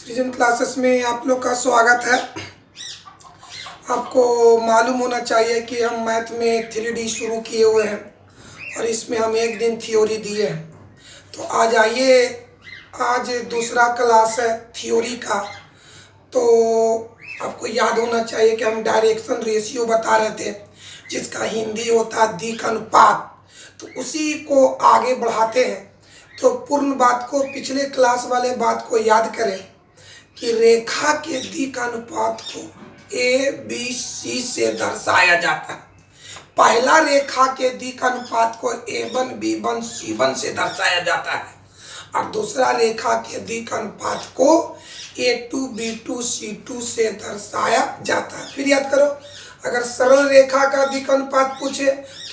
सृजन क्लासेस में आप लोग का स्वागत है। आपको मालूम होना चाहिए कि हम मैथ में 3D शुरू किए हुए हैं और इसमें हम एक दिन थ्योरी दिए हैं। तो आज आइए, आज दूसरा क्लास है थ्योरी का। तो आपको याद होना चाहिए कि हम डायरेक्शन रेशियो बता रहे थे, जिसका हिंदी होता है दिक् अनुपात। तो उसी को आगे बढ़ाते हैं। तो पूर्ण बात को, पिछले क्लास वाले बात को याद करें कि रेखा के दिक् अनुपात को ए बी सी से दर्शाया जाता है। पहला रेखा के दिक् अनुपात को A1 B1 C1 से दर्शाया जाता है और दूसरा रेखा के दिक् अनुपात को A2 B2 C2 से दर्शाया जाता है। फिर याद करो, अगर सरल रेखा का दिक् अनुपात पूछे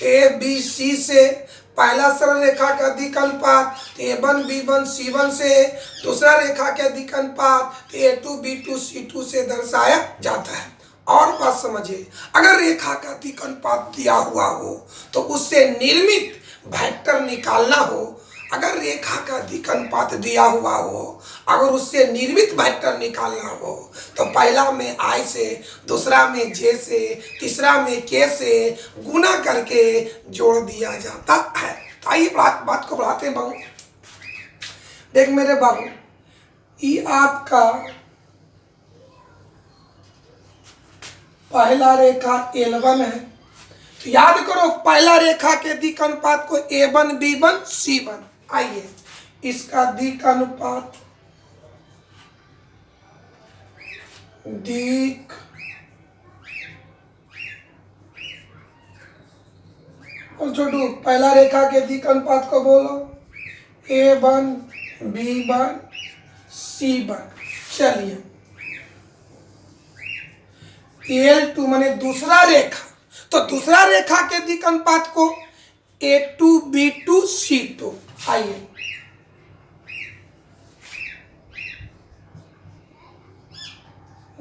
A B C से, पहला सरल रेखा का दिक् अनुपात A1 B1 C1 से, दूसरा रेखा के दिक् अनुपात A2 B2 C2 से दर्शाया जाता है। और बात समझिए, अगर रेखा का दिक् अनुपात दिया हुआ हो तो उससे निर्मित वेक्टर निकालना हो। अगर रेखा का दिक् अनुपात दिया हुआ हो, अगर उससे निर्मित वेक्टर निकालना हो तो पहला में I से, दूसरा में J से, तीसरा में K से गुना करके जोड़ दिया जाता है। तो आइए बात को बढ़ाते हैं बाबू। देख मेरे बाबू, ये आपका पहला रेखा L1 है। तो याद करो, पहला रेखा के दिक् अनुपात को A1 B1 C1। आइए, इसका दिक् अनुपात दिक् और छोटू, पहला रेखा के दिक् अनुपात को बोलो A1 B1 C1। चलिए, L2 माने दूसरा रेखा, तो दूसरा रेखा के दिक् अनुपात को A2 B2 C2। आइए,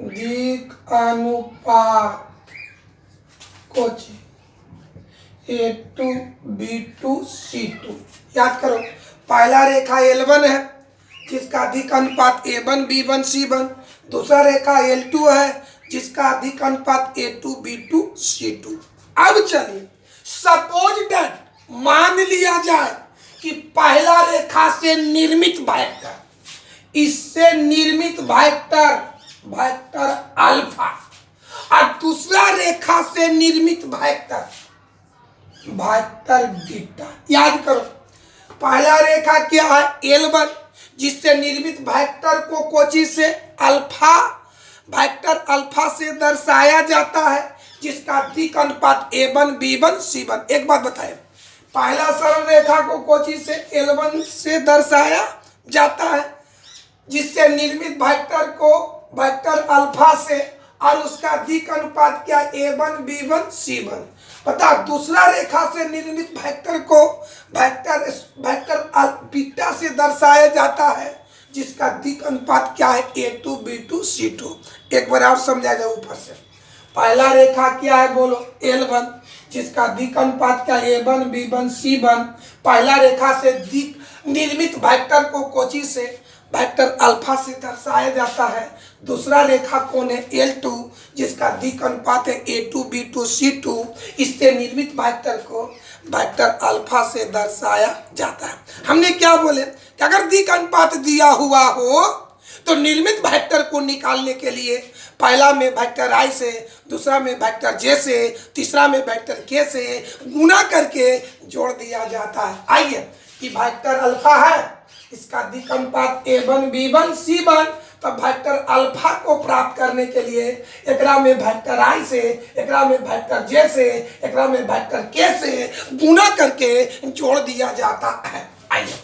दिक् अनुपात को A2 B2 C2। याद करो, पहला रेखा L1 है जिसका दिक् अनुपात A1 B1 C1, दूसरा रेखा L2 है जिसका दिक् अनुपात A2 B2 C2। अब चलिए, सपोज दैट, मान लिया जाए कि पहला रेखा से निर्मित वेक्टर, इससे निर्मित वेक्टर अल्फा और दूसरा रेखा से निर्मित वेक्टर बीटा। याद करो, पहला रेखा क्या है L1, जिससे निर्मित वेक्टर को कोची से अल्फा, वेक्टर अल्फा से दर्शाया जाता है, जिसका दिक् अनुपात A1 B1 C1। एक बात बताए, पहला सरल रेखा को कोची से L1 से दर्शाया जाता है, जिससे निर्मित वेक्टर को वेक्टर अल्फा से, और उसका दिक् अनुपात क्या A1 B1 C1। पता, दूसरा रेखा से निर्मित वेक्टर को वेक्टर बीटा से दर्शाया जाता है, जिसका दिक् अनुपात क्या है A2 B2 C2। एक बार और समझा जाए ऊपर से। पहला रेखा क्या है बोलो L1, जिसका दिक् अनुपात क्या A1 B1 C1। पहला रेखा से निर्मित वेक्टर को कोची से वेक्टर अल्फा से दर्शाया जाता है। दूसरा रेखा कौन है L2, जिसका दिक् अनुपात है A2 B2 C2। इससे निर्मित वेक्टर को वेक्टर अल्फा से दर्शाया जाता है। हमने क्या बोले कि अगर दिक् अनुपात दिया हुआ हो तो निर्मित वेक्टर को निकालने के लिए पहला में वेक्टर I से, दूसरा में वेक्टर J से, तीसरा में वेक्टर K से गुना करके जोड़ दिया जाता है। आइए, कि वेक्टर अल्फा है, इसका दिक् अनुपात A1 B1 C1। तब वेक्टर अल्फा को प्राप्त करने के लिए एकरा में वेक्टर I से, एकरा में वेक्टर J से, एकरा में वेक्टर K से गुना करके जोड़ दिया जाता है। आइए,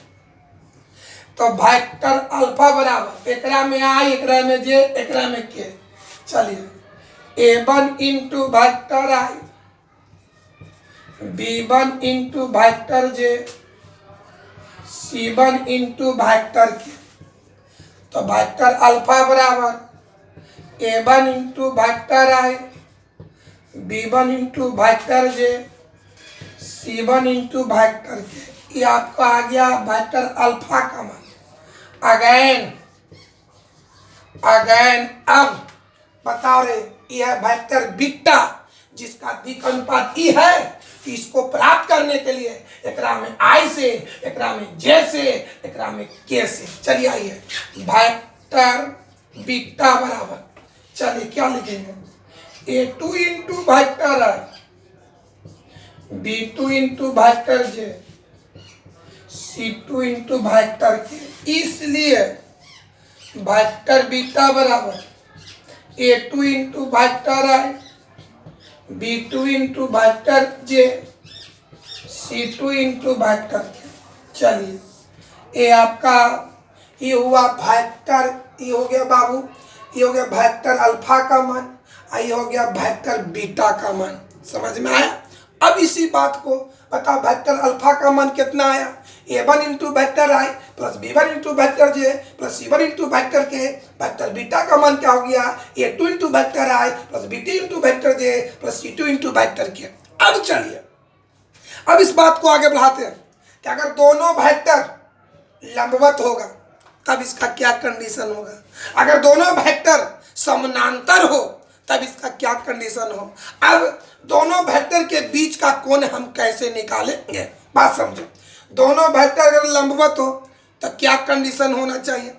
तो वेक्टर अल्फा बराबर एकरा में I, एकरा में J, एकरा में K। चलिए, A1 into vector I, B1 into vector J, C1 into vector K। तो वेक्टर अल्फा बराबर A1 into vector I, B1 into vector J, C1 into vector K। ये आपका आ गया वेक्टर अल्फा का मान। अगेन अगेन अब बताओ रे, यह वेक्टर बीटा जिसका दिक् अनुपात ई है, इसको प्राप्त करने के लिए एकरा में आई से, एकरा में जे से, एकरा में के से। चलिए आइए, वेक्टर बीटा बराबर, चलिए क्या लिखेंगे, A2 into vector I, B2 into vector J, C2 into vector के। इसलिए वेक्टर बीटा बराबर A2 into vector I, B2 into vector J, C2 into vector के। चलिए, ये आपका ये हुआ वेक्टर, ये हो गया बाबू, ये हो गया वेक्टर अल्फा का मान, ये हो गया वेक्टर बीटा का मान। समझ में आया? अब इसी बात को बताओ, वेक्टर अल्फा का मान कितना आया, A1 इंटू वेक्टर आई प्लस B1 इंटू वेक्टर जे प्लस C1 इंटू वेक्टर के। वेक्टर बीटा का मान क्या हो गया, A2 इंटू वेक्टर आई प्लस B2 इंटू वेक्टर जे प्लस C2 इंटू वेक्टर के। अब चलिए, अब इस बात को आगे बढ़ाते हैं कि अगर दोनों वेक्टर लंबवत होगा तब इसका क्या कंडीशन होगा, अगर दोनों वेक्टर समानांतर हो तब इसका क्या कंडीशन हो। अब दोनों वेक्टर के बीच का कोण हम कैसे निकालेंगे, बात समझो। दोनों वेक्टर अगर लंबवत हो तो क्या कंडीशन होना चाहिए,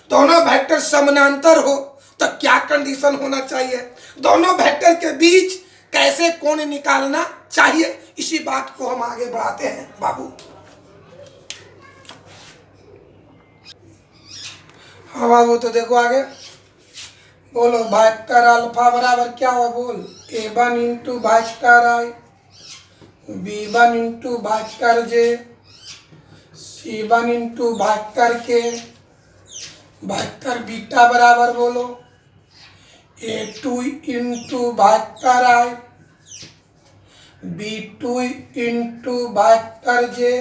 दोनों वेक्टर समानांतर हो तो क्या कंडीशन होना चाहिए, दोनों वेक्टर के बीच कैसे कोण निकालना चाहिए, इसी बात को हम आगे बढ़ाते हैं बाबू। हाँ बाबू, तो देखो आगे बोलो, वेक्टर अल्फा बराबर क्या हुआ, बोल A1 into vector I, B1 into vector J, C1 into vector के। वेक्टर बीटा बराबर बोलो A2 into vector I, B2 into vector J,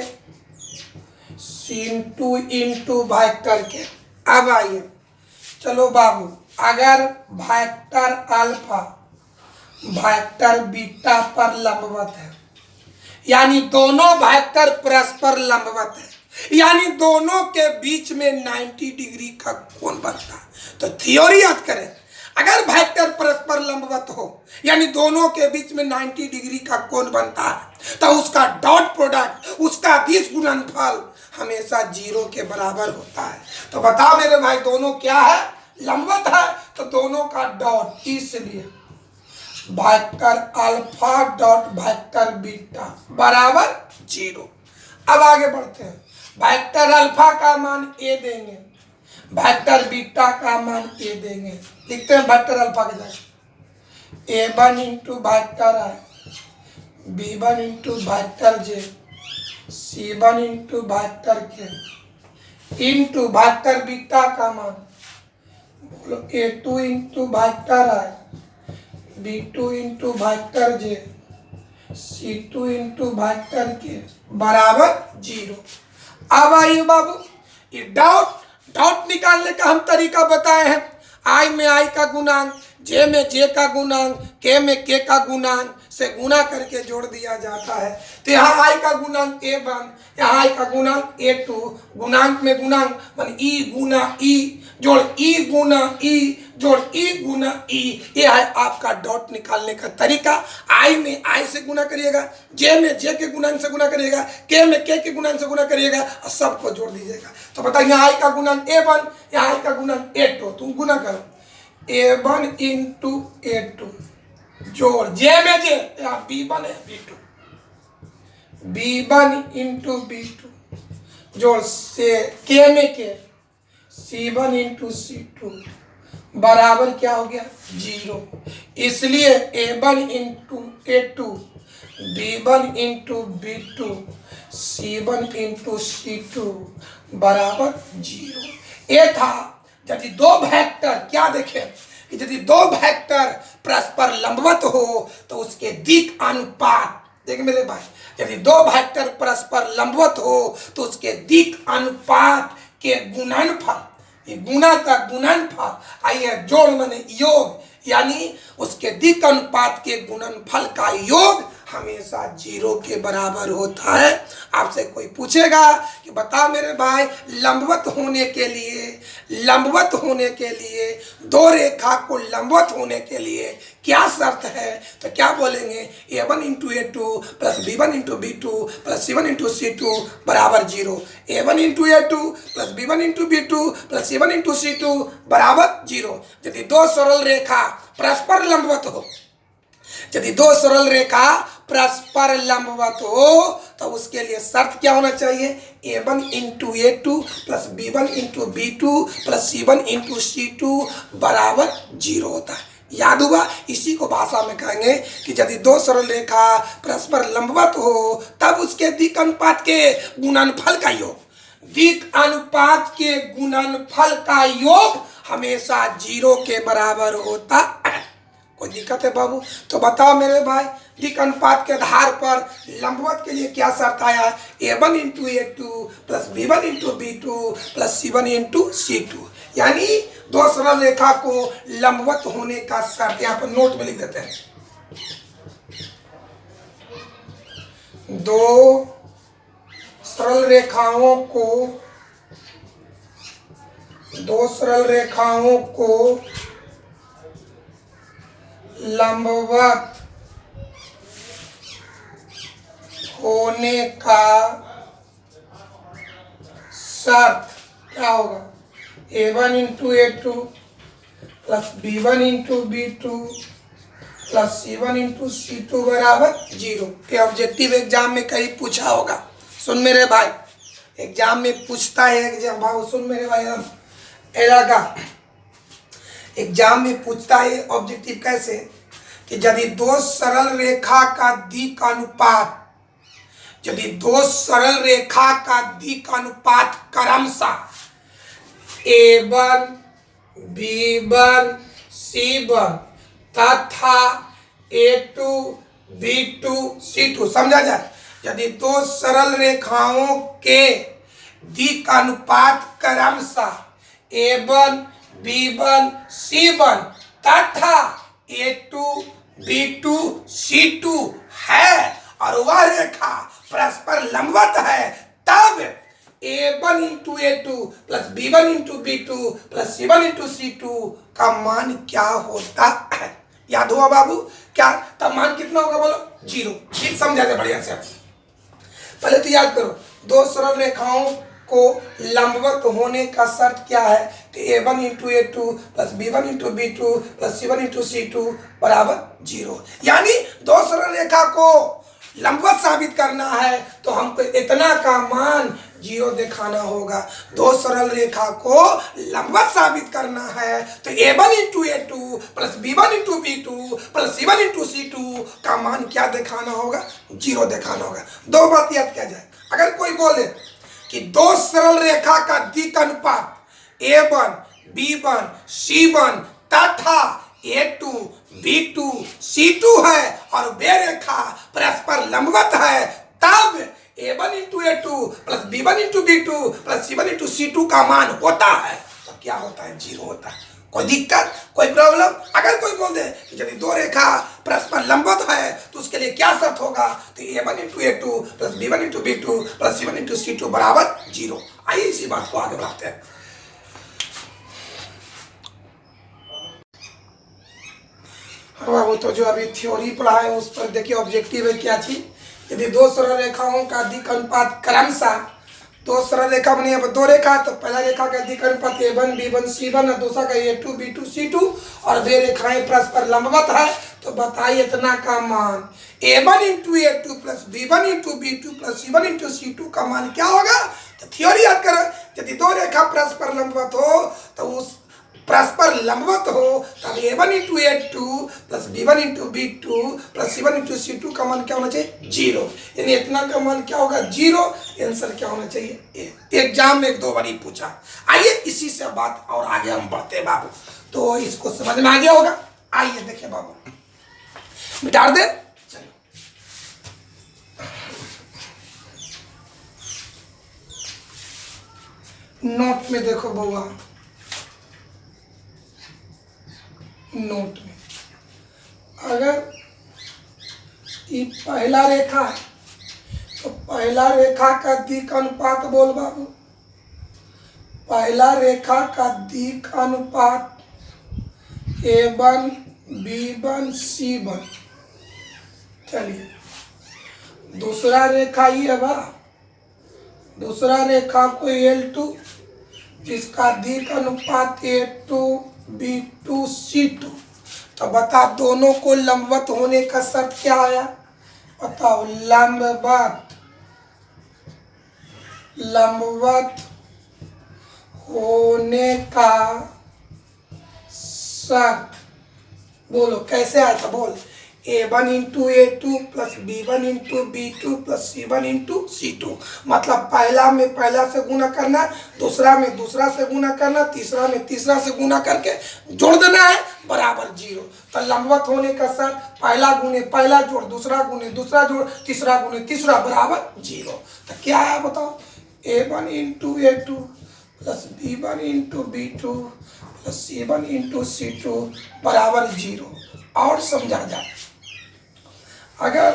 C2 into vector के। अब आइए, चलो बाबू, अगर वेक्टर अल्फा वेक्टर बीटा पर लंबवत है, यानी दोनों वेक्टर परस्पर लंबवत है, यानी दोनों के बीच में 90 डिग्री का कोण बनता है। तो थ्योरी याद करें, अगर वेक्टर परस्पर लंबवत हो यानी दोनों के बीच में 90 डिग्री का कोण बनता है तो उसका डॉट प्रोडक्ट, उसका दिश गुणनफल हमेशा 0 के बराबर होता है। तो बताओ मेरे भाई, दोनों क्या है, लंबवत है, तो दोनों का डॉट, इसलिए vector alpha dot vector beta बराबर 0। अब आगे बढ़ते हैं, वेक्टर अल्फा का मान A देंगे, वेक्टर बीटा का मान A देंगे। लिखते हैं वेक्टर अल्फा के जगह A1 into vector I, B1 into vector J, C1 into vector के, इंटू वेक्टर बीटा का मान बोलो A2 into vector I, B2 into vector J, C2 into vector के बराबर 0। अब आइए बाबू, ये डॉट निकालने का हम तरीका बताए हैं। आई में आई का गुणांक, जे में जे का गुणांक, के में के का गुणांक से गुना करके जोड़ दिया जाता है। तो यहाँ आई का गुणांक A1, यहाँ आई का गुणांक A2, गुणांक में गुणांक मान ई गुना ई जोड़ ई गुना ई जोड़ ई गुना ई। ये है आपका डॉट निकालने का तरीका। आई में आई से गुना करिएगा, जे में जे के गुणांक से गुना करिएगा, के में के गुणांक से गुना करिएगा और सबको जोड़ दीजिएगा। तो बताइए, यहाँ आई का गुणांक A1, यहाँ आई का गुणांक A2, तुम गुना करो A1 इंटू A2 जोड़ जे में जे, यहाँ B1 है B2, B1 इंटू B2 जोड़ से के में के C1 इंटू C2 बराबर क्या हो गया 0। इसलिए A1 into A2, B1 into B2, C1 into C2 बराबर 0। ये था यदि दो वेक्टर, क्या देखें कि यदि दो वेक्टर परस्पर लंबवत हो तो उसके दिक् अनुपात, देखिए मेरे भाई, यदि दो वेक्टर परस्पर लंबवत हो तो उसके दिक् अनुपात के गुणनफल, ये गुना का गुणनफल, आइए जोड़ माने योग, यानी उसके दिक् अनुपात के गुणनफल का योग हमेशा 0 के बराबर होता है। आपसे कोई पूछेगा कि बता मेरे भाई लंबवत होने के लिए दो रेखा को लंबवत होने के लिए क्या शर्त है, तो क्या बोलेंगे a1 into a2 plus b1 into b2 plus c1 into c2 बराबर 0। a1 into a2 plus b1 into b2 plus c1 into c2 बराबर 0। यदि दो सरल रेखा परस्पर लंबवत हो तो उसके लिए शर्त क्या होना चाहिए, a1 into a2 plus b1 into b2 plus c1 into c2 बराबर 0 होता है। याद हुआ? इसी को भाषा में कहेंगे कि यदि दो सरल रेखा परस्पर लंबवत हो तब उसके दिक् अनुपात के गुणनफल का योग हमेशा 0 के बराबर होता है। कोई दिक्कत है बाबू? तो बताओ मेरे भाई दिक् अनुपात के आधार पर लंबवत के लिए क्या शर्त आया, a1 into a2 plus b1 into b2 plus c1 into c2, यानी दो सरल रेखा को लंबवत होने का शर्त यहाँ पर नोट में लिख देते हैं। दो सरल रेखाओं को लंबवत होने का शर्त क्या होगा, a1 into a2 plus b1 into b2 plus c1 into c2 बराबर 0। ये ऑब्जेक्टिव एग्जाम में कहीं पूछा होगा। सुन मेरे भाई, एग्जाम में पूछता है एग्जाम भाई, सुन मेरे भाई एग्जाम में पूछता है ऑब्जेक्टिव कैसे कि यदि दो सरल रेखा का दिक् अनुपात क्रमशः a1 b1 c1 तथा a2 b2 c2, समझा जाए, यदि दो सरल रेखाओं के दिक् अनुपात क्रमशः a1 b1 c1 तथा a2 b2 c2 है और वह रेखा परस्पर लंबवत है, तब a1 into a2 plus b1 into b2 plus c1 into c2 का मान क्या होता है। याद हुआ बाबू? क्या तब मान कितना होगा बोलो, 0। ठीक समझा जाए बढ़िया से। पहले तो याद करो, दो सरल रेखाओं को लंबवत होने का शर्त क्या है कि a1 into a2 plus b1 into b2 plus c1 into c2 बराबर 0। यानी दो सरल रेखा को लंबवत साबित करना है तो हमको इतना का मान 0 दिखाना होगा। दो सरल रेखा को लंबवत साबित करना है तो a1 into a2 plus b1 into b2 plus c1 into c2 का मान क्या दिखाना होगा, 0 दिखाना होगा। दो बात याद किया जाए, अगर कोई बोले कि दो सरल रेखा का दिक् अनुपात a1 b1 c1 तथा a2 b2 c2 है और वे रेखा परस्पर लंबवत है, तब a1 into a2 plus b1 into b2 plus c1 into c2 का मान होता है, तो क्या होता है, 0 होता है। कोई दिक्कत, कोई प्रॉब्लम? अगर कोई बोल दे कि यदि दो रेखा परस्पर लंबवत है तो उसके लिए क्या शर्त होगा, तो a1 into a2 plus b1 into b2 plus c1 into c2 बराबर 0। आइए इसी बात को आगे बढ़ाते हैं। हाँ बाबू, तो जो अभी थ्योरी पढ़ा है उस पर देखिए ऑब्जेक्टिव है क्या चीज, यदि दो सरल रेखाओं का दिक् अनुपात क्रमशः, दो सरल रेखा बनी है, दो रेखा, तो पहला रेखा का दिक् अनुपात a1 b1 c1 और दूसरा का a2 b2 c2 और वे रेखाएं परस्पर लंबवत है, तो बताइए इतना का मान a1 into a2 plus b1 into b2 plus c1 into c2 का मान क्या होगा। तो थ्योरी याद करो, यदि दो रेखा परस्पर लंबवत हो तो उस परस्पर लंबवत हो तब a1 into a2 plus b1 into b2 plus c1 into c2 का मान क्या होना चाहिए, 0। यानी इतना का मान क्या होगा, 0। आंसर क्या होना चाहिए, A। एग्जाम में एक दो बार ही पूछा। आइए इसी से बात और आगे हम बढ़ते हैं बाबू, तो इसको समझ में आ गया होगा। आइए देखिए बाबू, मिटा दे, चलो नोट में देखो बउआ, नोट में अगर ये पहला रेखा है, तो पहला रेखा का दिक् अनुपात बोल बाबू। पहला रेखा का दिक् अनुपात A1 B1 C1। चलिए दूसरा रेखा ये बा, दूसरा रेखा को L2 जिसका दिक् अनुपात A2 B2 C2। तो बता दोनों को लंबवत होने का शर्त क्या आया, बताओ। लंबवत होने का शर्त बोलो कैसे आया था, बोल। A1 into A2 plus B1 into B2 plus C1 into C2। मतलब पहला में पहला से गुना करना, दूसरा में दूसरा से गुना करना, तीसरा में तीसरा से गुना करके जोड़ देना है बराबर 0। तो लंबवत होने का शर्त पहला गुने पहला जोड़ दूसरा गुने दूसरा जोड़ तीसरा गुने तीसरा बराबर 0। तो क्या है बताओ, A1 into A2 plus B1 into B2 plus C1 into C2 बराबर 0। और समझा जाए, अगर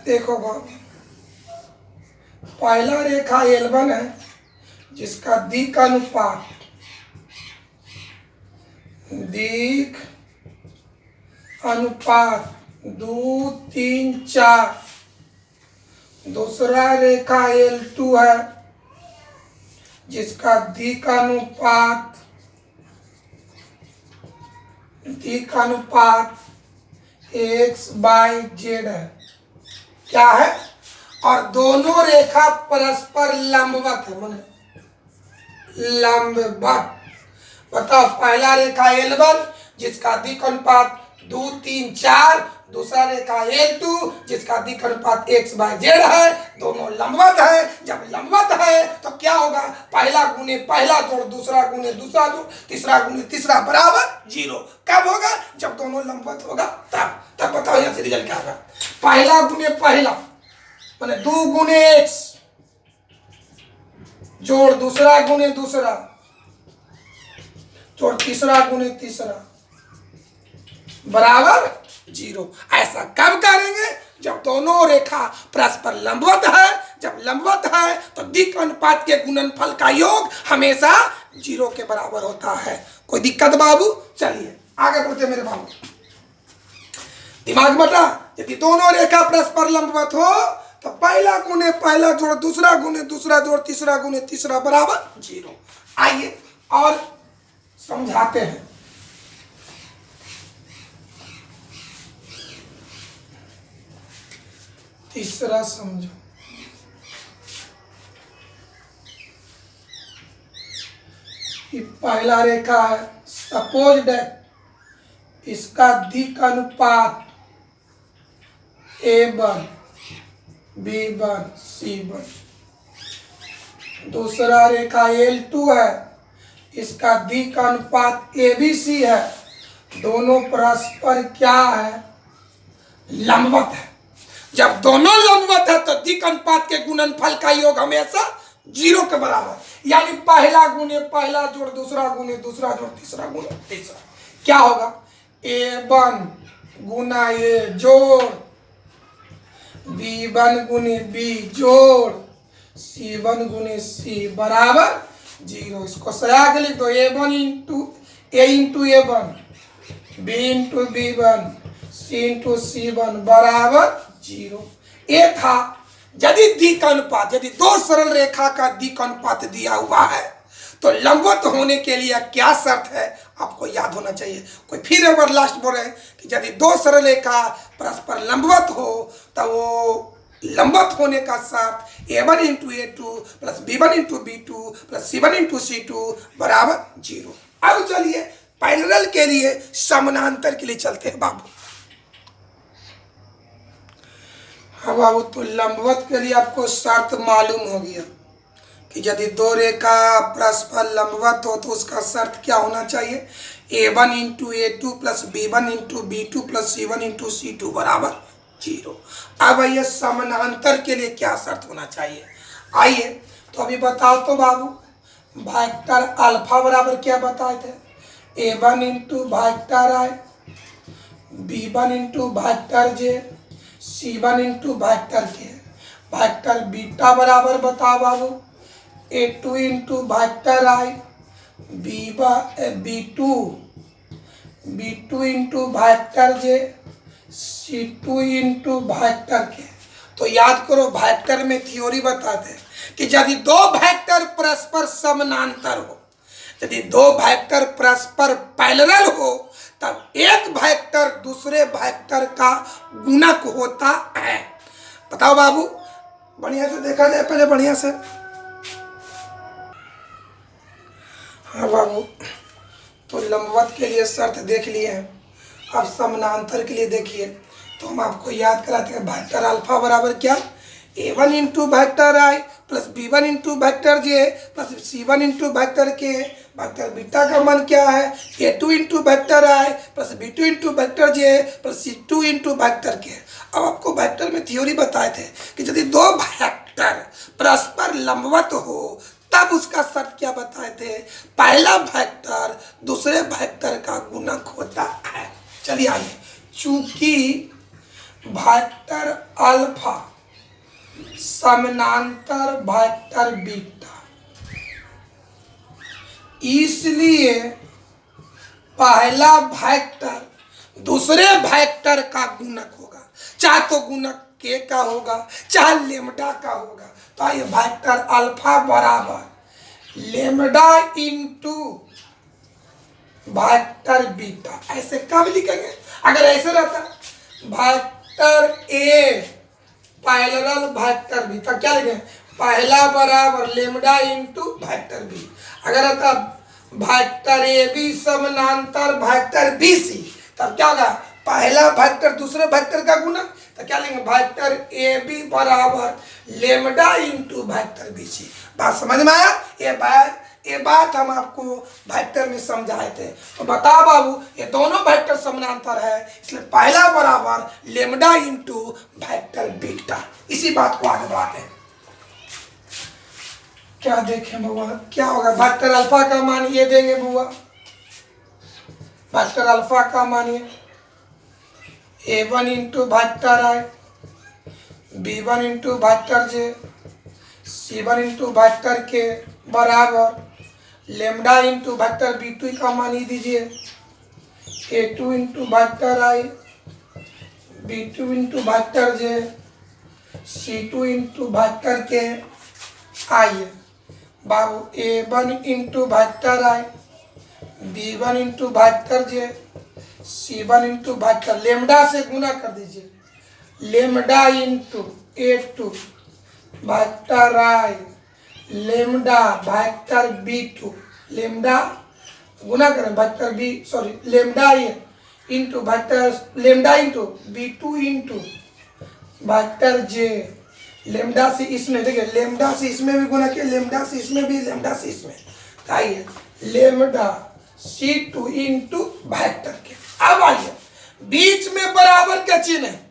देखो बाबू, पहला रेखा L1 है जिसका दिक् अनुपात दिक् अनुपात 2 3 4। दूसरा रेखा L2 है जिसका दिक् अनुपात x/z है। क्या है, और दोनों रेखा परस्पर लंबवत है, माने लंबवत। बताओ पहला रेखा L1 जिसका दिक् अनुपात 2 3 4, दूसरा रेखा L2 जिसका दिक् अनुपात x/z है, दोनों लंबवत है। जब लंबवत है तो क्या होगा, पहला गुने पहला जोड़ दूसरा गुने दूसरा जोड़ तीसरा गुने तीसरा बराबर 0। कब होगा, जब दोनों लंबवत होगा तब बताओ यहाँ से रिजल्ट क्या होगा। पहला गुने पहला माने 2 गुने x जोड़ दूसरा गुने दूसरा जोड़ तीसरा गुने तीसरा बराबर 0। ऐसा कब करेंगे, जब दोनों रेखा परस्पर लंबवत है। जब लंबवत है तो दिक् अनुपात के गुणनफल का योग हमेशा 0 के बराबर होता है। कोई दिक्कत बाबू, चलिए आगे बढ़ते मेरे बाबू। दिमाग मटा, यदि दोनों रेखा परस्पर लंबवत हो तो पहला गुने पहला जोड़ दूसरा गुने दूसरा जोड़ तीसरा गुने तीसरा बराबर 0। आइए और समझाते हैं। तीसरा समझो, ये पहला रेखा है, सपोज दैट इसका दिक् अनुपात A1 B1 C1। दूसरा रेखा L2 है, इसका दिक् अनुपात ABC है। दोनों परस्पर क्या है, लंबवत है। जब दोनों लंबवत है तो दिक् अनुपात के गुणनफल का योग हमेशा 0 के बराबर, यानी पहला गुने पहला जोड़ दूसरा गुने दूसरा जोड़ तीसरा गुने तीसरा। क्या होगा, A1 गुना A जोड़ B1 गुने B जोड़ C1 गुने C बराबर 0। इसको सया के लिख दो, A1 into A1 B into B1 C into C1 बराबर 0। ये था यदि दिक् अनुपात, यदि दो सरल रेखा का दिक् अनुपात दिया हुआ है तो लंबवत होने के लिए क्या शर्त है आपको याद होना चाहिए। कोई फिर एक बार लास्ट बोल रहे हैं कि यदि दो सरल रेखा परस्पर लंबवत हो तो वो लंबवत होने का शर्त A1 into A2 plus B1 into B2 plus C1 into C2 बराबर 0। अब चलिए पैरेलल के लिए समानांतर के लिए चलते हैं बाबू। हाँ बाबू, तो लंबवत के लिए आपको शर्त मालूम हो गया कि यदि दो रेखा परस्पर लंबवत हो तो उसका शर्त क्या होना चाहिए, A1 into A2 plus B1 into B2 plus C1 into C2 बराबर 0। अब आइए समानांतर के लिए क्या शर्त होना चाहिए। आइए तो अभी बताओ तो बाबू, वेक्टर अल्फा बराबर क्या बताए थे, A1 into vector I B1 into vector J C1 into vector के वेक्टर बीटा बराबर बताओ बाबू A2 into vector I B2 into vector J C2 into vector के। तो याद करो वेक्टर में थ्योरी बताते हैं कि यदि दो वेक्टर परस्पर समानांतर हो, यदि दो वेक्टर परस्पर पैरेलल हो, तब एक वेक्टर दूसरे वेक्टर का गुणक होता है। बताओ बाबू, बढ़िया से देखा जाए पहले, बढ़िया से। हाँ बाबू, तो लंबवत के लिए शर्त देख लिए हैं, अब समानांतर के लिए देखिए। तो हम आपको याद कराते हैं वेक्टर अल्फा बराबर क्या, A1 इंटू वेक्टर आई प्लस B1 इंटू वेक्टर जे प्लस C1 इंटू वेक्टर के। वेक्टर बीटा का मान क्या है, A2 इंटू वेक्टर आई प्लस B2 इंटू वेक्टर जे प्लस C2 इंटू वेक्टर के। अब आपको वेक्टर में थ्योरी बताए थे कि यदि दो वेक्टर परस्पर लंबवत हो तब उसका शर्त क्या बताए थे, पहला वेक्टर दूसरे वेक्टर का गुणक होता है। चलिए आइए, चूंकि वेक्टर अल्फा समानांतर वेक्टर बीटा, इसलिए पहला वेक्टर दूसरे वेक्टर का गुणक होगा, चाहे तो गुणक के का होगा चाहे लेमडा का होगा। तो आइए, वेक्टर अल्फा बराबर लेमडा इंटू वेक्टर बीटा, ऐसे कब लिखेंगे, अगर ऐसे रहता vector A parallel vector B, तब क्या लिखेंगे, पहला बराबर लेमडा इंटू वेक्टर बी। अगर रहता वेक्टर ए बी समानांतर वेक्टर बी सी, तब क्या होगा, पहला वेक्टर दूसरे वेक्टर का गुणक, तो क्या लेंगे, वेक्टर ए बी बराबर lambda into vector B C. बात समझ में आया? ये बात हम आपको वेक्टर में समझाए थे। तो बताओ बाबू, ये दोनों वेक्टर समानांतर है, इसलिए पहला बराबर लेमडा इंटू वेक्टर बीटा। इसी बात को आगे बढ़ाते हैं। क्या देखें बुआ, क्या होगा, वेक्टर अल्फा का मान ये देंगे बुआ, वेक्टर अल्फा का मान ये A1 into vector I B1 into vector J C1 into vector के बराबर लेमडा इंटू वेक्टर B2 का मान ही दीजिए A2 into vector I B2 into vector J C2 into vector K. आइए बाबू, A1 into vector I B1 into vector J C1 into vector, lambda से गुना कर दीजिए, lambda into A2 vector I lambda vector B2, lambda गुना करें vector B, sorry lambda into vector lambda into B2 into vector J, lambda से इसमें, देखिए lambda से इसमें भी गुना किया, लेमडा से इसमें भी, लेमडा से इसमें। तो आइए, लेमडा C2 इंटू वेक्टर के। अब आइए, बीच में बराबर का चिन्ह है,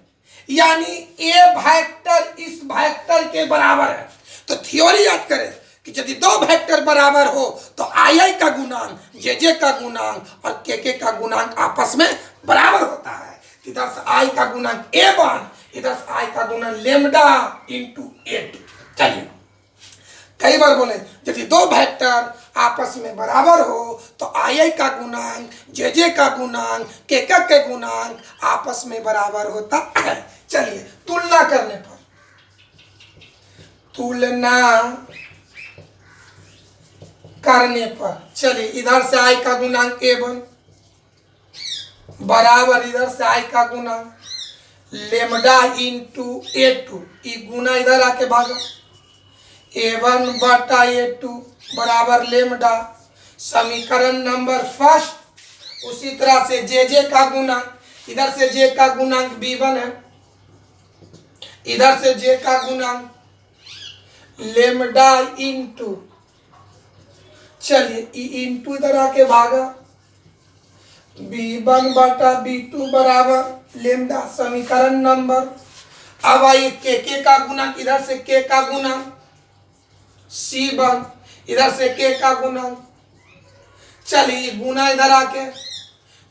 यानी ए वेक्टर इस वेक्टर के बराबर है। तो थ्योरी याद करें कि यदि दो वेक्टर बराबर हो तो आई का गुणांक जे का गुणांक और के का गुणांक आपस में बराबर होता है। इधर से आई का गुणांक A1, इधर से आई का गुणांक लेमडा इंटू A2। चलिए, कई बार बोले यदि दो वेक्टर आपस में बराबर हो तो आई का गुणांक जे का गुणांक के गुणांक आपस में बराबर होता है। चलिए, तुलना करने पर, चलिए इधर से आई का गुणांक A1 बराबर इधर से आई का गुणांक लेमडा इंटू A2, गुना इधर आके भागा A1 बटा A2 बराबर लेमडा। समीकरण नंबर फर्स्ट। उसी तरह से जे का गुणांक, इधर से जे का गुणांक B1 है, इधर से जे का गुणांक लेमडा इंटू, चलिए इंटू इधर आके भागा B1 बटा B2 बराबर लेमडा। समीकरण नंबर, अब आइए के का गुणांक, इधर से के का गुणांक C1, इधर से के का गुणांक, चलिए गुना इधर आके,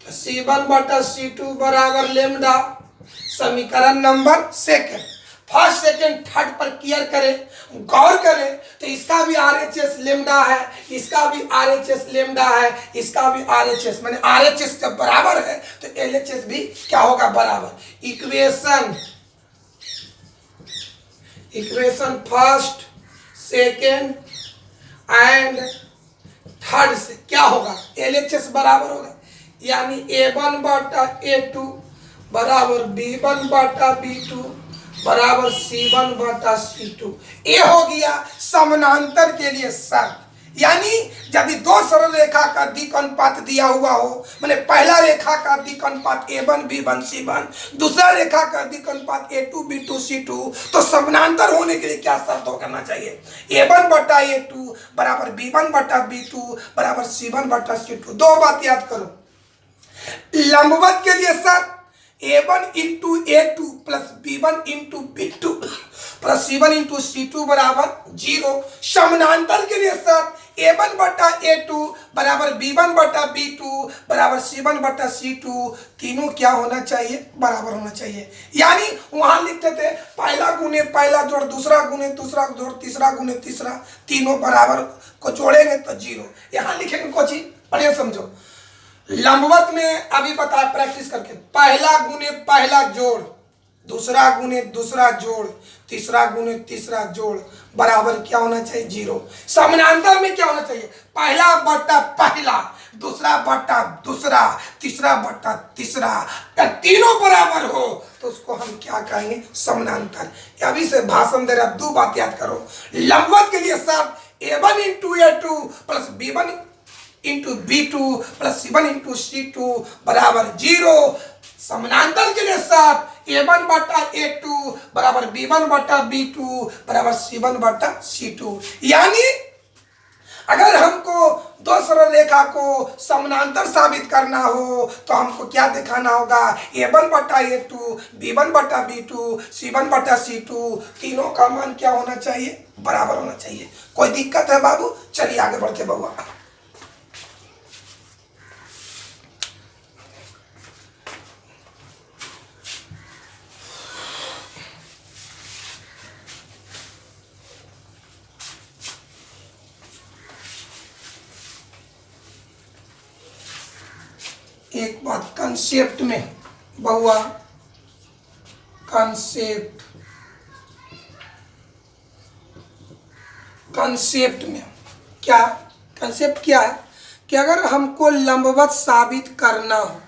C1 बटा C2 बराबर लेमडा। समीकरण number second. First second third पर क्लियर करें, गौर करें तो इसका भी RHS लेमडा है, इसका भी RHS लेमडा है, इसका भी RHS, माने RHS जब बराबर है तो LHS भी क्या होगा, बराबर। Equation first second and third से क्या होगा, LHS बराबर होगा, यानी A1 बटा A2 बराबर B1 बटा B2 बराबर C1 बटा C2। ये हो गया समानांतर के लिए शर्त। यानी यदि दो सरल रेखा का दिक् अनुपात दिया हुआ हो, माने पहला रेखा का दिक् अनुपात A1 B1 C1, दूसरा रेखा का दिक् अनुपात A2 B2 C2, तो समानांतर होने के लिए क्या शर्त हो करना चाहिए, A1 बटा A2 बराबर B1 बटा B2 बराबर C1 बटा C2। दो बात याद करो, लंबवत के लिए शर्त A1 into A2 plus B1 into B2 plus C1 into C2 बराबर 0। समानांतर के लिए शर्त A1 बटा A2 बराबर B1 बटा B2 बराबर C1 बटा C2, तीनों क्या होना चाहिए, बराबर होना चाहिए। यानी वहां लिखते थे पहला गुने पहला जोड़, दूसरा गुने दूसरा जोड़, तीसरा गुने तीसरा, तीनों बराबर को जोड़ेंगे तो 0। यहाँ लिखेंगे कोची, बढ़िया समझो। लंबवत में अभी बताया प्रैक्टिस करके, पहला गुने पहला जोड़, दूसरा गुने दूसरा जोड़, तीसरा गुने तीसरा जोड़ बराबर क्या होना चाहिए, 0। समानांतर में क्या होना चाहिए, पहला बटा पहला, दूसरा बटा दूसरा, तीसरा बटा तीसरा, अगर तीनों बराबर हो तो उसको हम क्या कहेंगे, समानांतर। अभी से भाषण दे रहे, अब दो बात याद करो। लंबवत के लिए सब A1 into A2 plus B1 into B2 plus C1 into C2 बराबर 0। समानांतर के लिए सब A1 बटा A2 बराबर B1 बटा B2 बराबर C1 बटा C2। यानी अगर हमको दो सरल रेखा को समानांतर साबित करना हो तो हमको क्या दिखाना होगा, A1 बटा A2 B1 बटा B2 C1 बटा C2, तीनों का मान क्या होना चाहिए, बराबर होना चाहिए। कोई दिक्कत है बाबू, चलिए आगे बढ़ते बउआ। एक बात कंसेप्ट में बहुआ, कंसेप्ट में क्या, कंसेप्ट क्या है कि अगर हमको लंबवत साबित करना हो,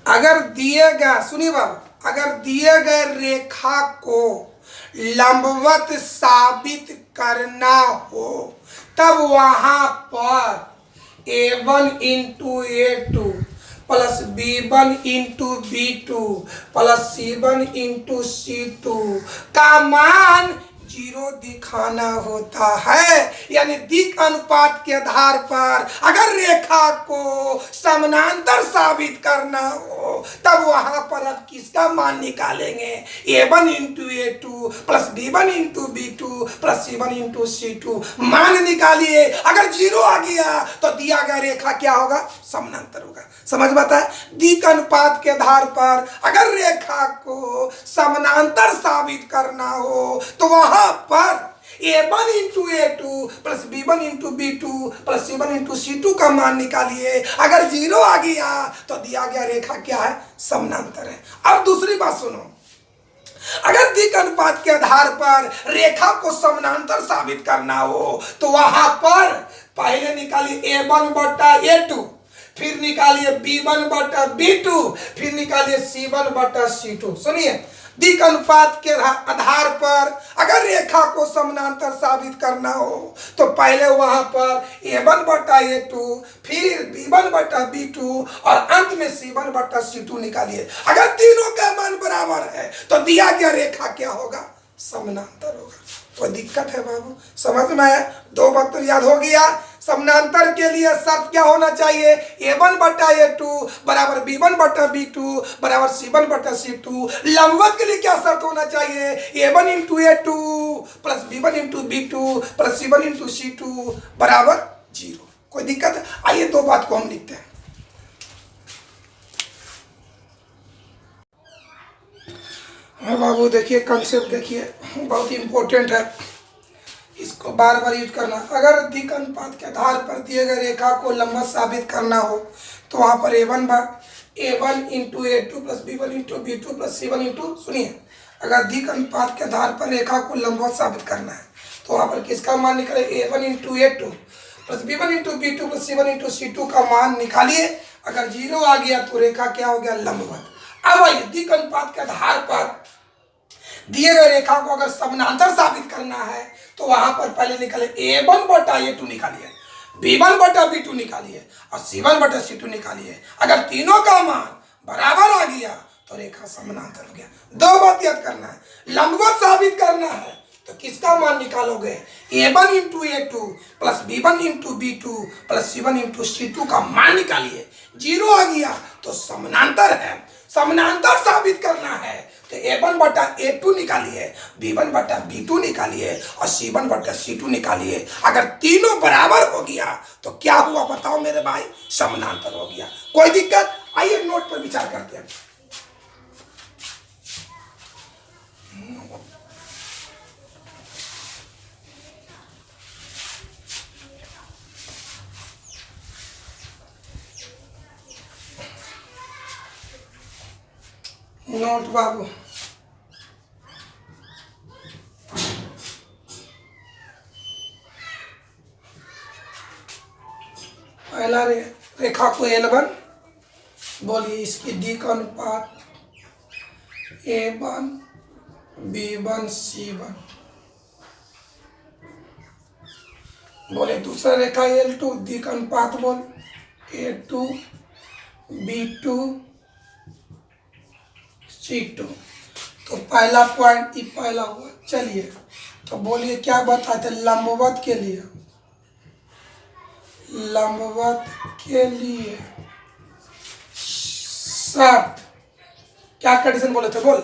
अगर दिए गए, सुनिए बाबू, अगर दिए गए रेखा को लंबवत साबित करना हो तब वहां पर A1 into A2 plus B1 into B2 plus C1 into C2 का मान 0 दिखाना होता है। यानी दिक् अनुपात के आधार पर अगर रेखा को समानांतर साबित करना हो तब वहां पर अब किसका मान निकालेंगे, A1 into A2 plus B1 into B2 plus C1 into C2 मान निकालिए। अगर 0 आ गया तो दिया गया रेखा क्या होगा, समानांतर होगा। समझ में आता है, दिक् अनुपात के आधार पर अगर रेखा को समानांतर साबित करना हो तो वहां पर A1 into A2 plus B1 into B2 plus C1 into C2 का मान निकालिए। अगर 0 आ गया तो दिया गया रेखा क्या है, समानांतर है। अब दूसरी बात सुनो, अगर दिक् अनुपात के आधार पर रेखा को समानांतर साबित करना हो तो वहां पर पहले निकालिए A1 बटा A2, फिर निकालिए B1 बटा B2, फिर निकालिए C1 बटा C2। सुनिए, दिक् अनुपात के आधार पर अगर रेखा को समानांतर साबित करना हो तो पहले वहां पर A1 बटा A2, फिर B1 बटा B2 और अंत में C1 बटा C2 निकालिए। अगर तीनों का मान बराबर है तो दिया गया रेखा क्या होगा, समानांतर होगा। कोई दिक्कत है बाबू, समझ में आया? दो बात तो याद हो गया। समानांतर के लिए शर्त क्या होना चाहिए, A1 बटा A2 बराबर B1 बटा B2 बराबर C1 बटा C2। लंबवत के लिए क्या शर्त होना चाहिए, A1 into A2 plus B1 into B2 plus C1 into C2 बराबर 0। कोई दिक्कत है? आइए दो बात को हम लिखते हैं। हाँ बाबू, देखिए कंसेप्ट देखिए, बहुत इम्पोर्टेंट है, इसको बार बार यूज करना। अगर अधिक अनुपात के आधार पर दिए गए रेखा को लंबवत साबित करना हो तो वहाँ पर A1 into A2 plus B1 into B2 plus C1 into, सुनिए, अगर अधिक अनुपात के आधार पर रेखा को लंबवत साबित करना है तो वहाँ पर किसका मान निकाले? A1 into A2 plus B1 into B2 plus C1 into C2 का मान निकालिए। अगर जीरो आ गया तो रेखा क्या हो गया? लंबवत। अब आइए, अधिक अनुपात के आधार पर दिए गए रेखा को अगर समानांतर साबित करना है तो वहां पर पहले निकाले A1 बटा A2 निकालिए, B1 बटा B2 निकालिए और C1 बटा C2 निकालिए। अगर तीनों का मान बराबर आ गया तो रेखा समानांतर हो गया। दो बात याद करना है, लंबवत साबित करना है तो किसका मान निकालोगे? A1 into A2 plus B1 into B2 plus C1 into C2 का मान निकालिए। जीरो आ गया तो समानांतर है। समानांतर साबित करना है तो A1 बटा A2 निकालिए, B1 बटा B2 निकालिए और C1 बटा C2 निकालिए। अगर तीनों बराबर हो गया तो क्या हुआ बताओ मेरे भाई? समानांतर हो गया। कोई दिक्कत? आइए नोट पर विचार करते हैं। नोट बाबू, पहला रेखा को L1 बोलिए, इसकी डी का अनुपात A1 B1 C1 बोले। दूसरा रेखा L2, डी का अनुपात बोल A2 B2 C2। तो पहला पॉइंट ये पहला हुआ। चलिए तो बोलिए क्या बताते लंबवत के लिए? लंबवत के लिए शर्त क्या कंडीशन बोले थे? बोल,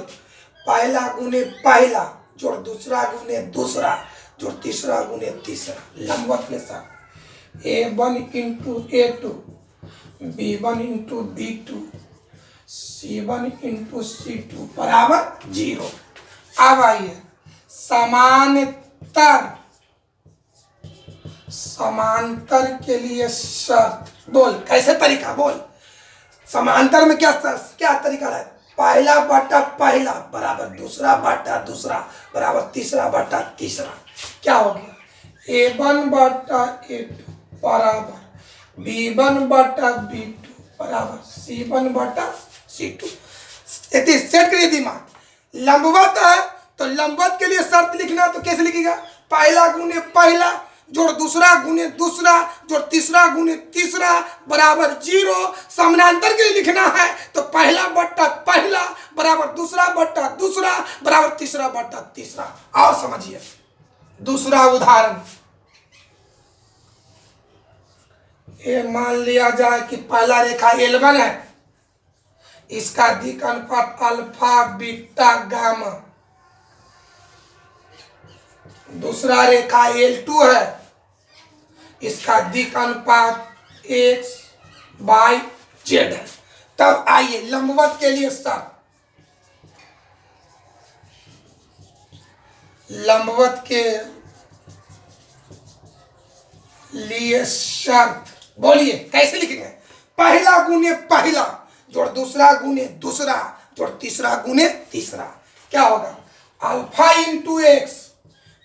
पहला गुने पहला जोड़ दूसरा गुने दूसरा जोड़ तीसरा गुने तीसरा। लंबवत के साथ A1 into A2 B1 into B2 C1 into C2 बराबर जीरो। अब आइए समांतर, समांतर के लिए शर्त बोल। कैसे तरीका बोल? समांतर में क्या तरीका है? पहला बटा पहला बराबर दूसरा बटा दूसरा बराबर तीसरा बटा तीसरा। क्या हो गया? A1 बटा A2 बराबर B1 बटा B2 बराबर C1 बटा C2। सेट करिए दिमाग। लंबवत है तो लंबवत के लिए शर्त लिखना तो कैसे लिखेगा? पहला गुने पहला जोड़ दूसरा गुने दूसरा जोड़ तीसरा गुने तीसरा बराबर जीरो। समानांतर के लिए लिखना है तो पहला बट्टा पहला बराबर दूसरा बट्टा दूसरा बराबर तीसरा बट्टा तीसरा। और समझिए दूसरा उदाहरण, ये मान लिया जाए कि पहला रेखा L1 है, इसका दिक् अनुपात अल्फा बीटा गामा। दूसरा रेखा L2 है, इसका दिक् अनुपात x बाई जेड है। तब आइए लंबवत के लिए शर्त, लंबवत के लिए शर्त बोलिए कैसे लिखेंगे? पहला गुने पहला जोड़ दूसरा गुने दूसरा जोड़ तीसरा गुने तीसरा। क्या होगा? अल्फा इंटू एक्स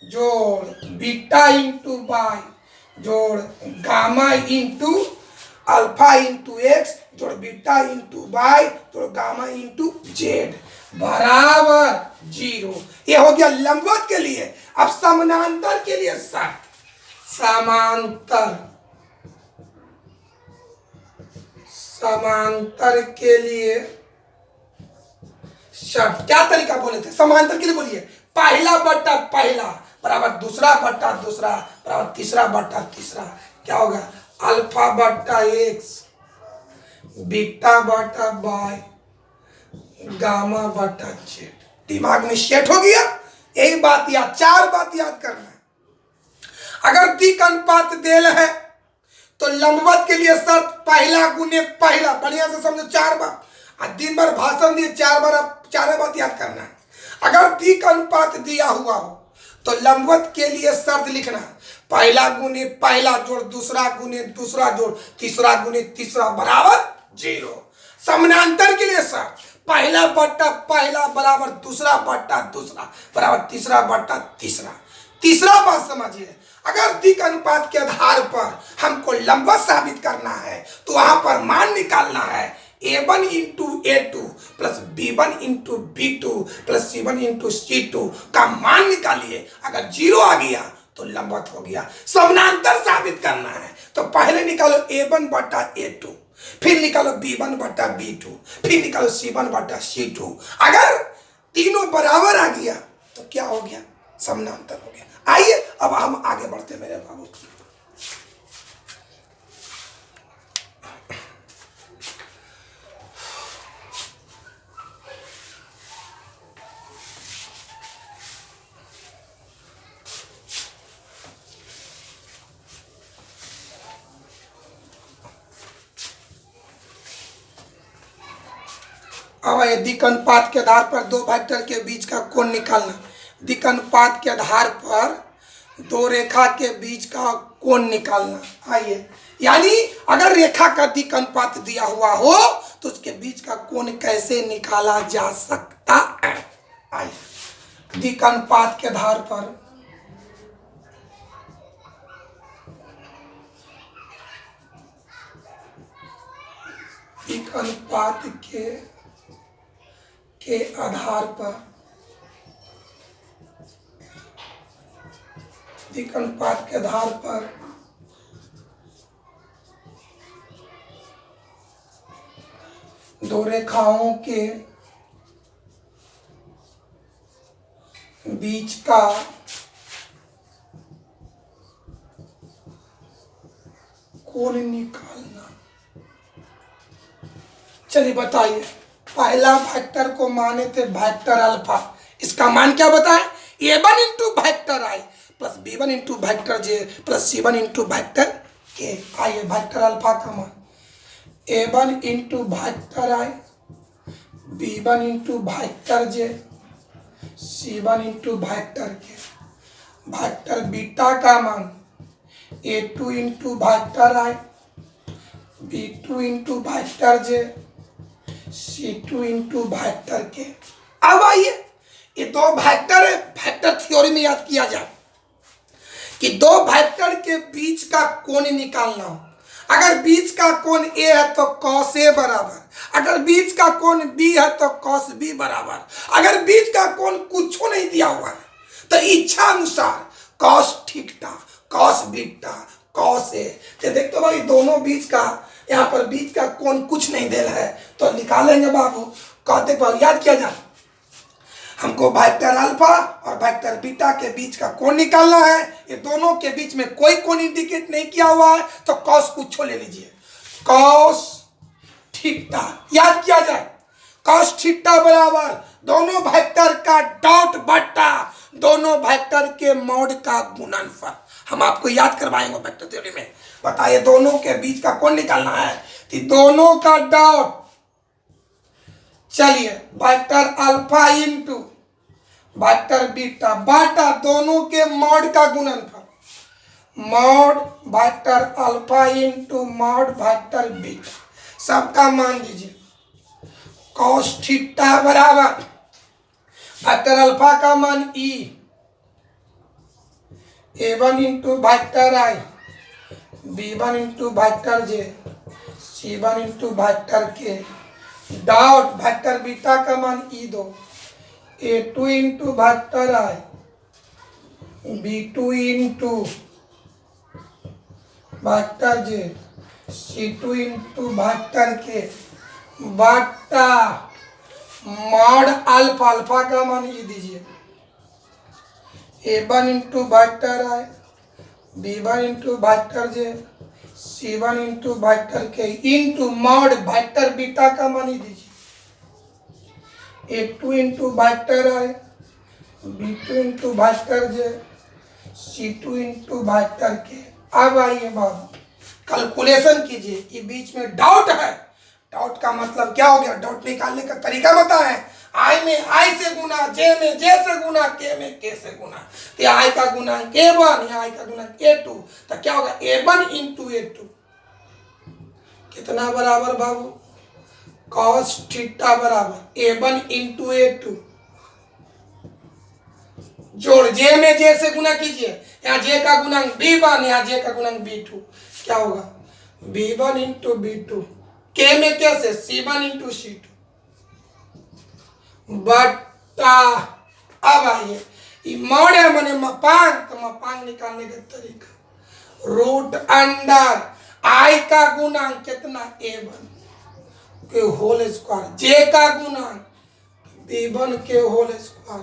जोड़ बीटा इंटू वाई जोड़ gamma into alpha into x जोड़ बीटा इंटू वाई जोड़ गामा इंटू जेड बराबर जीरो। ये हो गया लंबवत के लिए। अब समानांतर के लिए शर्त, समांतर, समांतर के लिए शर्त क्या तरीका बोले थे? समांतर के लिए बोलिए पहला बट्टा पहला बराबर दूसरा बट्टा दूसरा बराबर तीसरा बट्टा तीसरा। क्या होगा? अल्फा बट्टा एक्स बीटा बट्टा वाई गामा बट्टा जेड। दिमाग में सेट हो गया? एक बात याद, चार बात याद करना है। अगर दिक् अनुपात देल है तो लंबवत के लिए शर्त पहला गुने पहला। बढ़िया से समझो, चार बार दिन भर भाषण दिए, चार बार चार बात याद करना है। अगर द्विक अनुपात दिया हुआ हो तो लंबवत के लिए शर्त लिखना, पहला गुने पहला जोड़ दूसरा गुने दूसरा जोड़ तीसरा गुने तीसरा बराबर 0। समानांतर के लिए शर्त, पहला बट्टा पहला बराबर दूसरा बट्टा दूसरा बराबर तीसरा बट्टा तीसरा। तीसरा बात समझिए, अगर द्विक अनुपात के आधार पर हमको लंबवत साबित करना है तो वहां पर मान निकालना है A1 into A2 plus B1 into B2 plus C1 into C2 का मान निकालिए। अगर 0 आ गया तो लंबवत हो गया। समानांतर साबित करना है तो पहले निकालो A1 बटा A2, फिर निकालो B1 बटा B2, फिर निकालो C1 बटा C2। अगर तीनों बराबर आ गया तो क्या हो गया? समानांतर हो गया। आइए अब हम आगे बढ़ते मेरे बाबू। अब द्विक अनुपात के आधार पर दो वेक्टर के बीच का कोण निकालना। द्विक अनुपात के आधार पर दो रेखा के बीच का कोण निकालना। आइए, यानी अगर रेखा का द्विक अनुपात दिया हुआ हो तो उसके बीच का कोण कैसे निकाला जा सकता है। आइए, द्विक अनुपात के आधार पर द्विक अनुपात के आधार पर द्विक अनुपात के आधार पर दो रेखाओं के बीच का कोण निकालना। चलिए बताइए, पहला वेक्टर को माने थे वेक्टर अल्फा, इसका मान क्या बताए? A1 इंटू वेक्टर आई प्लस B1 इंटू वेक्टर जे plus C1 into vector K. आइए, वेक्टर अल्फा का मान A1 into vector I, B1 into vector J, C1 into vector के। वेक्टर बीटा का मान A2 into vector I, B2 into vector J, C2 into vector के। अब आइए, ये दो वेक्टर है, वेक्टर थ्योरी में याद किया जाए कि दो वेक्टर के बीच का कोण निकालना हो। अगर बीच का कोण A है तो cos A बराबर, अगर बीच का कोण B है तो cos B बराबर। अगर बीच का कोण कुछ नहीं दिया हुआ है तो इच्छा अनुसार cos theta, cos beta, cos A। तो देख तो भाई दोनों बीच का, यहाँ पर बीच का कोण कुछ नहीं दे रहा है तो निकालेंगे बाबू। कहते याद किया जाए, हमको वेक्टर अल्फा और वेक्टर बीटा के बीच का कोण निकालना है। ये दोनों के बीच में कोई कोण इंडिकेट नहीं किया हुआ है तो कॉस कुछ ले लीजिए, कॉस थीटा। याद किया जाए, कॉस थीटा बराबर दोनों वेक्टर का डॉट बट्टा दोनों वेक्टर के मॉड का गुणनफल। हम आपको याद करवाएंगे वेक्टर थ्योरी में। बताइए, दोनों के बीच का कोण निकालना है तो दोनों का डॉट, चलिए vector alpha into vector beta बाटा दोनों के मॉड का गुणनफल, mod vector alpha into mod vector beta, सबका मान दीजिए। कॉस थीटा बराबर वेक्टर अल्फा का मान E, A1 into vector I, B1 into vector J, C1 into vector K, dot vector beta का मान E2, A2 into vector I, B2 into vector J, C2 into vector K, बट्टा mod alpha, alpha का मान E दीजिए। A1 into vector I, B1 into vector J, C1 into vector के, into mod vector beta का मान ही दीजिए। A2 into vector I, B2 into vector J, C2 into vector के। अब आइए बाबू कैलकुलेशन कीजिए। ये बीच में डॉट है, डॉट का मतलब क्या हो गया? डॉट निकालने का तरीका बताएं। आई में आई से गुना, जे में जे से गुना, के में के से गुना। तो आई का गुणांक A1, यहाँ आई का गुणांक A2, तो क्या होगा A1 इंटू A2 कितना बराबर बाबू, कॉस थीटा बराबर A1 इंटू A2 जोड़ जे में जे से गुना कीजिए, यहाँ जे का गुणांक B1, यहाँ जे का गुणांक B2, क्या होगा B1 इंटू B2, के में कैसे C1 इंटू C2 बट्टा। अब आइए मॉड है मैंने मपांग, तो मपांग निकालने का तरीका रूट अंडर आई का गुणांक कितना A1 के होल स्क्वायर, जे का गुणांक B1 के होल स्क्वायर,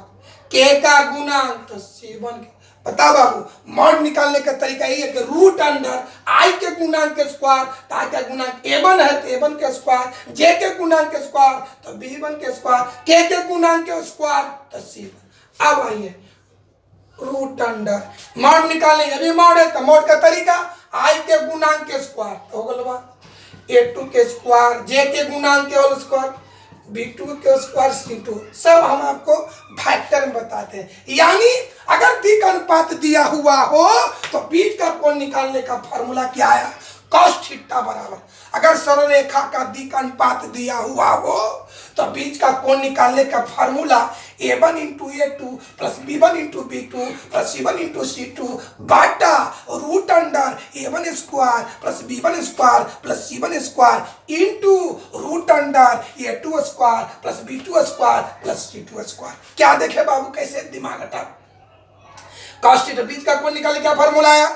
के का गुणांक तो C1 के। बता बाबू मॉड निकालने का तरीका यही है कि रूट अंडर आई के गुणांक के स्क्वायर, तो आई का गुणांक A1 है तो A1 के स्क्वायर, जे के गुणांक के स्क्वायर तो B1 के स्क्वायर, के गुणांक के स्क्वायर तो C1। अब आइए रूट अंडर मॉड निकालें, अभी मॉड है तो मॉड का तरीका आई के गुणांक के स्क्वायर तो हो गया A2 के स्क्वायर, जे के गुणांक के होल स्क्वायर, B2 के स्क्वायर, C2 सब हम आपको फैक्टर में बताते हैं। यानी अगर दिक अनुपात दिया हुआ हो तो बीच का कोण निकालने का फॉर्मूला क्या है, कॉस थीटा बराबर। अगर सरल रेखा का दिक अनुपात दिया हुआ हो तो बीच का कोण निकालने का formula A1 into A2 plus B1 into B2 plus C1 into C2 बाटा root under A1 square plus B1 square plus C1 square into root under A2 square plus B2 square plus C2 square. क्या देखे बाबू कैसे दिमाग हटा, cos theta बीच का कोण निकालने का फॉर्मूला आया।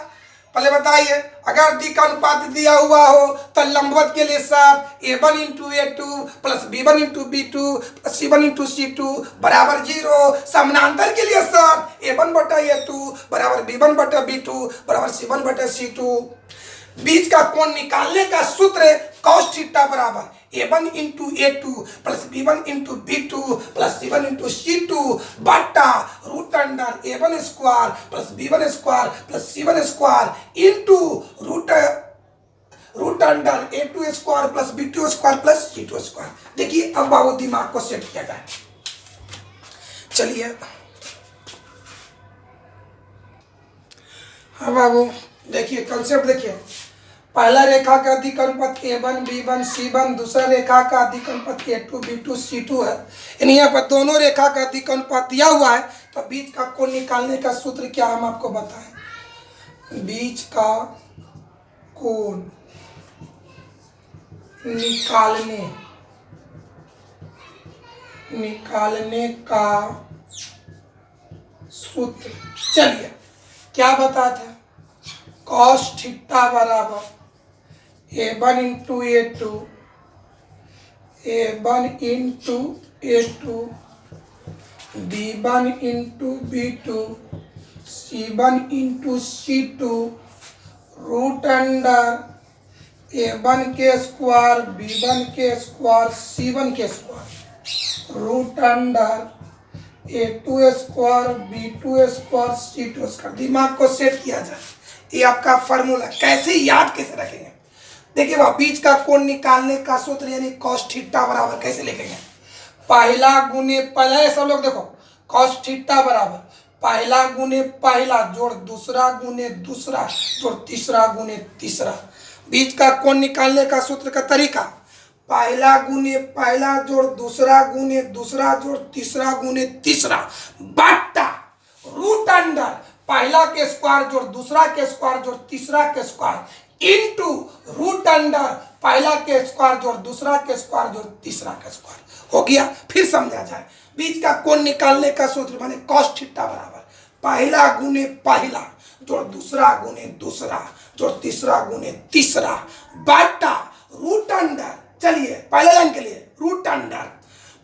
पहले बताइए अगर दिक अनुपात दिया हुआ हो तो लंबवत के लिए sir A1 into A2 plus B1 into B2 plus C1 into C2 बराबर 0। समानांतर के लिए सर A1 बटा A2 बराबर B1 बटा B2 बराबर C1 बटा C2। बीच का कोण निकालने का सूत्र कॉस थीटा बराबर A1 into A2 plus B1 into B2 plus C1 into C2 बटा root under A1 square plus B1 square plus C1 square into root under A2 square plus B2 square plus C2 square. देखिए अब बाबू दिमाग को set किया जाए। चलिए हाँ बाबू देखिए कंसेप्ट देखिए, पहला रेखा का दिक अनुपात A1 B1 C1, दूसरा रेखा का दिक अनुपात A2 B2 C2 है। यानी यहाँ पर दोनों रेखा का दिक अनुपात दिया हुआ है तो बीच का कोण निकालने का सूत्र क्या हम आपको बताएं, बीच का कोण निकालने का सूत्र चलिए क्या बताते हैं, कॉस थीटा बराबर A1 into A2 B1 into B2 C1 into C2 root under A1 के स्क्वायर B1 के स्क्वायर C1 के square root under A2 square B2 square C2 square. दिमाग को सेट किया जाए, ये आपका फॉर्मूला कैसे याद कैसे रखेंगे। देखिए वह बीच का कोण निकालने का सूत्र यानी कॉस थीटा बराबर कैसे लिखेंगे, पहला गुने पहला, सब लोग देखो कॉस थीटा बराबर पहला गुने पहला जोड़ दूसरा गुने दूसरा जोड़ तीसरा गुने तीसरा। बीच का कोण निकालने का सूत्र का तरीका पहला गुने पहला जोड़ दूसरा गुने दूसरा जोड़ तीसरा गुने तीसरा बट्टा रूट अंडर पहला के स्क्वायर जोड़ दूसरा के स्क्वायर जोड़ तीसरा के स्क्वायर इंटू रूट अंडर पहला के स्क्वायर जोड़ दूसरा के स्क्वायर जोड़ तीसरा के स्क्वायर। हो गया, फिर समझा जाए बीच का कोण निकालने का सूत्र माने कॉस थीटा बराबर पहला गुने पहला जोड़ दूसरा गुने दूसरा जोड़ तीसरा गुने तीसरा बट्टा रूट अंडर, चलिए पहले लाइन के लिए रूट अंडर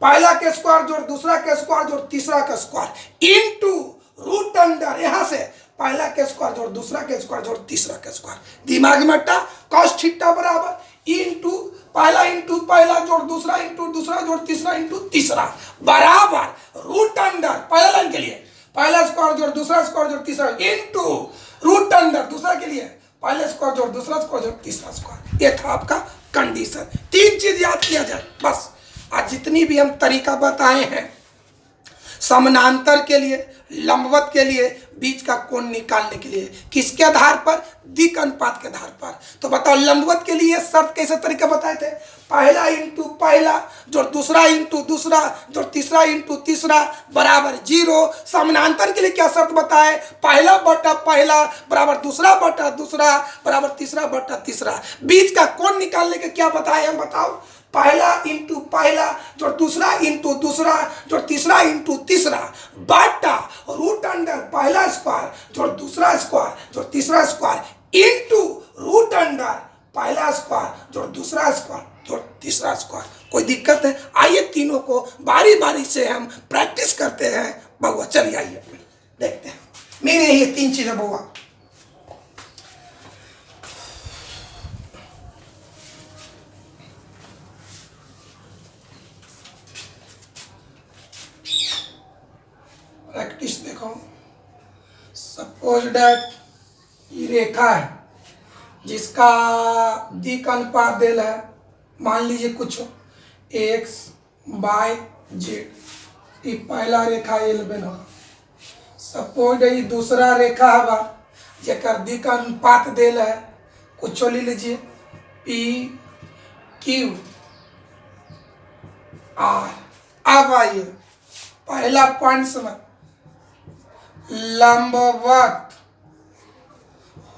पहला के स्क्वायर जोड़ दूसरा के स्क्वायर जोड़ तीसरा का स्क्वायर इंटू रूट अंडर यहां से पहला के स्क्वायर जोड़ दूसरा के स्क्वायर जोड़ तीसरा के स्क्वायर। दिमाग में अट्टा कॉस थीटा बराबर इंटू पहला जोड़ दूसरा इंटू दूसरा जोड़ तीसरा इंटू तीसरा बराबर रूट अंडर पहला लाइन के लिए पहला स्क्वायर जोड़ दूसरा स्क्वायर जोड़ तीसरा इंटू रूट अंडर दूसरा के लिए पहले स्क्वायर जोड़ दूसरा स्क्वायर जोड़ तीसरा स्क्वायर। ये था आपका कंडीशन। तीन चीज याद किया जाए बस, आज जितनी भी हम तरीका बताए हैं समानांतर के लिए, लंबवत के लिए, बीच का कोण निकालने के लिए, किसके आधार पर? दिक् अनुपात के आधार पर। तो बताओ लंबवत के लिए शर्त कैसे तरीका बताए थे? पहला इंटू पहला जोड़ दूसरा इंटू दूसरा जोड़ तीसरा इंटू तीसरा बराबर 0। समानांतर के लिए क्या शर्त बताए? पहला बटा पहला बराबर दूसरा बटा दूसरा बराबर तीसरा बटा तीसरा। बीच का कोण निकालने के क्या बताए हम? बताओ। पहला इंटू पहला जोड़ दूसरा इंटू दूसरा जोड़ तीसरा इंटू तीसरा बटा रूट अंडर पहला स्क्वायर जोड़ दूसरा स्क्वायर जोड़ तीसरा स्क्वायर इंटू रूट अंडर पहला स्क्वायर जोड़ दूसरा स्क्वायर जोड़ तीसरा स्क्वायर। कोई दिक्कत है? आइए तीनों को बारी बारी से हम प्रैक्टिस करते हैं बउआ। चलिए आइए देखते हैं। मेरे ये 3 चीजें बउआ। प्रैक्टिस देखो। सपोज डैट ये रेखा है जिसका दिक् अनुपात दिल है, मान लीजिए कुछ x y z। ये पहला रेखा एल होगा। सपोज ये दूसरा रेखा है जेकर दिक् अनुपात दिल है, कुछ ले लीजिए p q r। अब आइए पहला पॉइंट समझ, लंबवत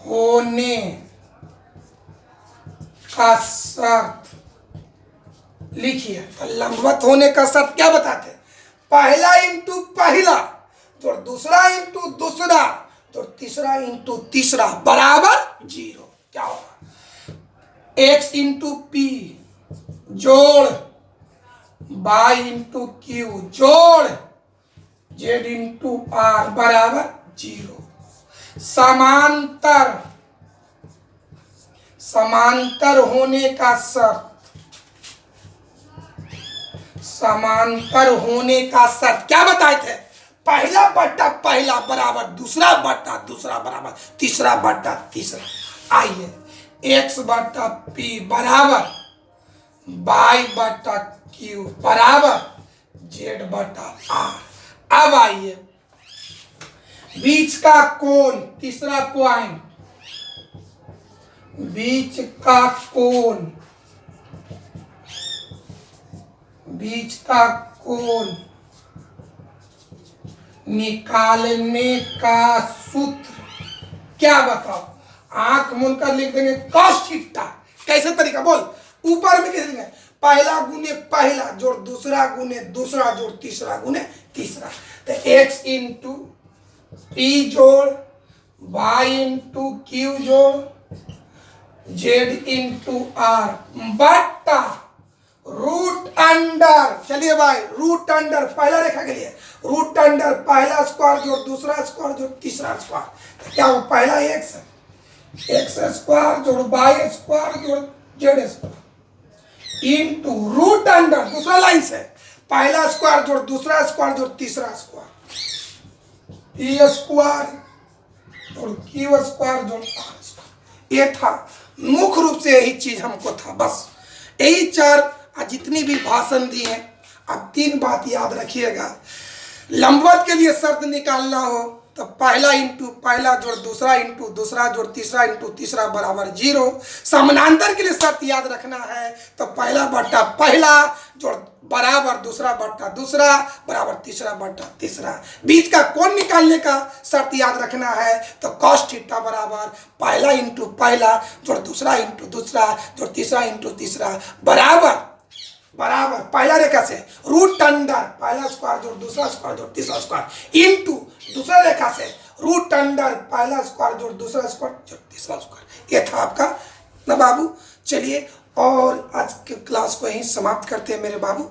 होने का शर्त लिखिए। तो लंबवत होने का शर्त क्या बताते? पहला इंटू पहला जोड़ दूसरा इंटू दूसरा जोड़ तीसरा इंटू तीसरा बराबर 0। क्या होगा? x इंटू पी जोड़ y इंटू क्यू जोड़ z इंटू आर बराबर 0। समांतर होने का शर्त, समांतर होने का शर्त क्या बताए थे? पहला बटा पहला बराबर दूसरा बटा दूसरा बराबर तीसरा बटा तीसरा। आइए x बटा p बराबर y बटा q बराबर z बटा r। अब आइए बीच का कोण, तीसरा पॉइंट, बीच का कोण, बीच का कोण निकालने का सूत्र क्या? बताओ। आंख मूंद कर लिख देंगे cos थीटा। कैसे तरीका बोल? ऊपर में कैसे लिखेंगे? पहला गुने पहला जोड़ दूसरा गुने दूसरा जोड़ तीसरा गुने तीसरा। तो x इंटू पी जोड़ y इंटू क्यू जोड़ z इंटू आर बट्टा रूट अंडर। चलिए भाई, रूट अंडर पहला रेखा के लिए रूट अंडर पहला स्क्वायर जोड़ दूसरा स्क्वायर जोड़ तीसरा स्क्वायर। तो क्या हो? पहला x है, x स्क्वायर जोड़ y स्क्वायर जोड़ z square into root under दूसरा लाइन से पहला स्क्वायर जोड़ दूसरा स्क्वायर जोड़ तीसरा स्क्वायर पी स्क्वायर और क्यू स्क्वायर जोड़ आर स्क्वायर। ये था मुख्य रूप से, यही चीज हमको था। बस यही 4 जितनी भी भाषण दी है। अब 3 बात याद रखिएगा। लंबवत के लिए शर्त निकालना हो तो पहला इंटू पहला जोड़ दूसरा इंटू दूसरा जोड़ तीसरा इंटू तीसरा बराबर 0। समानांतर के लिए शर्त याद रखना है तो पहला बटा पहला जोड़ बराबर दूसरा बटा दूसरा बराबर तीसरा बटा तीसरा। बीच का कोण निकालने का शर्त याद रखना है तो cos थीटा बराबर पहला इंटू पहला जोड़ दूसरा इंटू दूसरा जोड़ तीसरा इंटू तीसरा बराबर बराबर पहला रेखा से रूट अंडर पहला स्क्वायर जोड़ दूसरा स्क्वायर जोड़ तीसरा स्क्वायर इंटू दूसरा रेखा से रूट अंडर पहला स्क्वायर जोड़ दूसरा स्क्वायर जोड़ तीसरा स्क्वायर। ये था आपका ना बाबू। चलिए और आज के क्लास को यहीं समाप्त करते हैं मेरे बाबू।